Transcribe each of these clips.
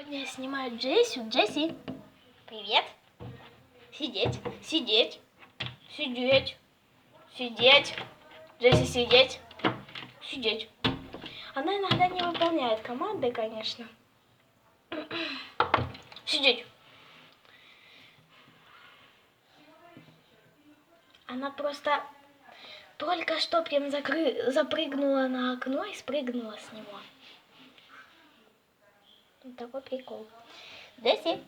Сегодня я снимаю Джессю. Джесси, привет. Сидеть, сидеть, сидеть, сидеть. Джесси, сидеть, сидеть. Она иногда не выполняет команды, конечно. Сидеть. Она просто только что прям запрыгнула на окно и спрыгнула с него. Вот такой прикол. Джесси,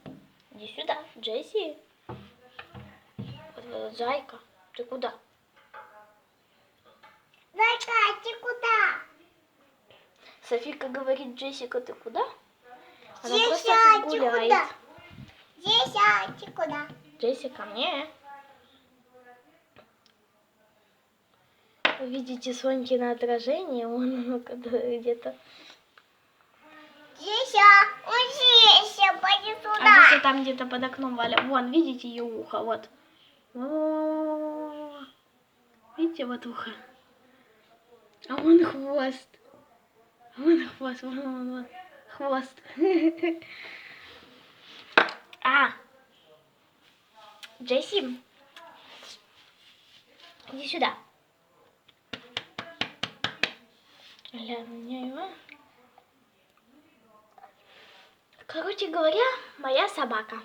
иди сюда. Джесси. Вот, зайка, ты куда? Зайка, ты куда? Софика говорит: Джессика, ты куда? Она Джессика, просто тут ты гуляет. куда? Джессика, ты куда? Джессика, мне. Вы видите Сонькино отражение, он где-то. Джессика, Джессика, пойди А сюда. Джесси там где-то под окном Валя. Вон, видите ее ухо, вот. О, видите, вот ухо. А вон хвост. Вон хвост, вон. Хвост. А, Джесси, иди сюда. Глянь, у меня его. Короче говоря, моя собака.